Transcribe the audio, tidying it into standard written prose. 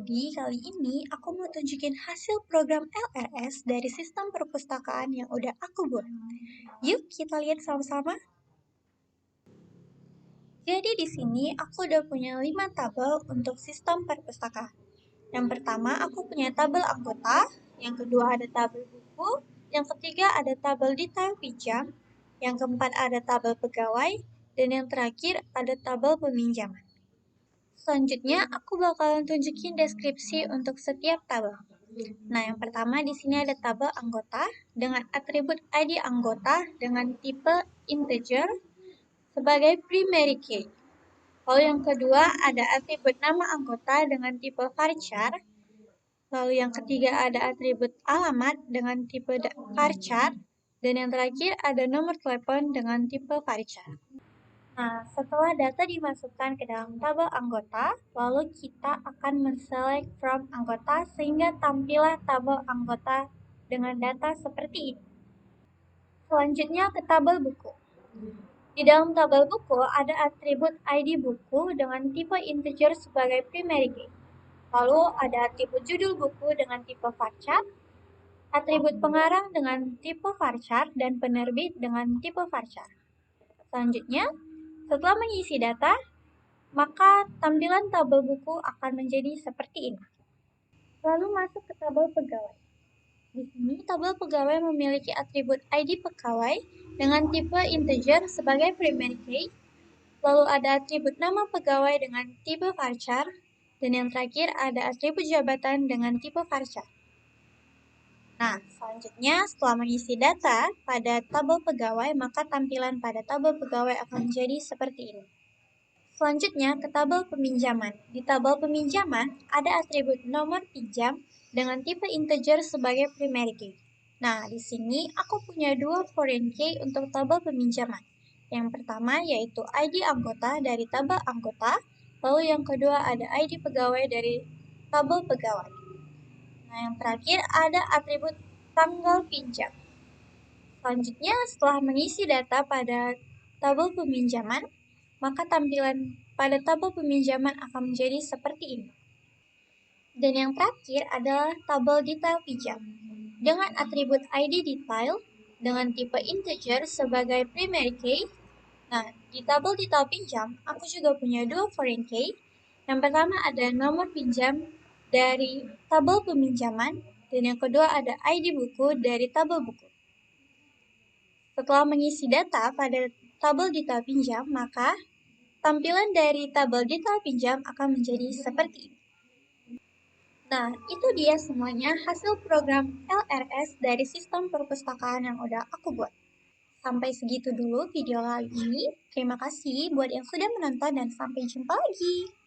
Jadi, kali ini aku mau tunjukin hasil program LRS dari sistem perpustakaan yang udah aku buat. Yuk, kita lihat sama-sama. Jadi di sini aku udah punya 5 tabel untuk sistem perpustakaan. Yang pertama, aku punya tabel anggota, yang kedua ada tabel buku, yang ketiga ada tabel detail pinjam, yang keempat ada tabel pegawai, dan yang terakhir ada tabel peminjaman. Selanjutnya, aku bakalan tunjukin deskripsi untuk setiap tabel. Nah, yang pertama di sini ada tabel anggota dengan atribut ID anggota dengan tipe integer sebagai primary key. Lalu yang kedua ada atribut nama anggota dengan tipe varchar. Lalu yang ketiga ada atribut alamat dengan tipe varchar. Dan yang terakhir ada nomor telepon dengan tipe varchar. Nah, setelah data dimasukkan ke dalam tabel anggota, lalu kita akan men-select from anggota sehingga tampillah tabel anggota dengan data seperti ini. Selanjutnya ke tabel buku. Di dalam tabel buku ada atribut ID buku dengan tipe integer sebagai primary key. Lalu ada atribut judul buku dengan tipe varchar, atribut pengarang dengan tipe varchar, dan penerbit dengan tipe varchar. Selanjutnya, setelah mengisi data, maka tampilan tabel buku akan menjadi seperti ini. Lalu masuk ke tabel pegawai. Di sini tabel pegawai memiliki atribut ID pegawai dengan tipe integer sebagai primary key. Lalu ada atribut nama pegawai dengan tipe varchar, dan yang terakhir ada atribut jabatan dengan tipe varchar. Nah, selanjutnya setelah mengisi data pada tabel pegawai, maka tampilan pada tabel pegawai akan menjadi seperti ini. Selanjutnya ke tabel peminjaman. Di tabel peminjaman ada atribut nomor pinjam dengan tipe integer sebagai primary key. Nah, di sini aku punya dua foreign key untuk tabel peminjaman. Yang pertama yaitu ID anggota dari tabel anggota, lalu yang kedua ada ID pegawai dari tabel pegawai. Nah, yang terakhir ada atribut tanggal pinjam. Selanjutnya, setelah mengisi data pada tabel peminjaman, maka tampilan pada tabel peminjaman akan menjadi seperti ini. Dan yang terakhir adalah tabel detail pinjam. Dengan atribut ID detail dengan tipe integer sebagai primary key. Nah, di tabel detail pinjam, aku juga punya dua foreign key. Yang pertama ada nomor pinjam dari tabel peminjaman, dan yang kedua ada ID buku dari tabel buku. Setelah mengisi data pada tabel detail pinjam, maka tampilan dari tabel detail pinjam akan menjadi seperti ini. Nah, itu dia semuanya hasil program LRS dari sistem perpustakaan yang udah aku buat. Sampai segitu dulu video kali ini. Terima kasih buat yang sudah menonton dan sampai jumpa lagi.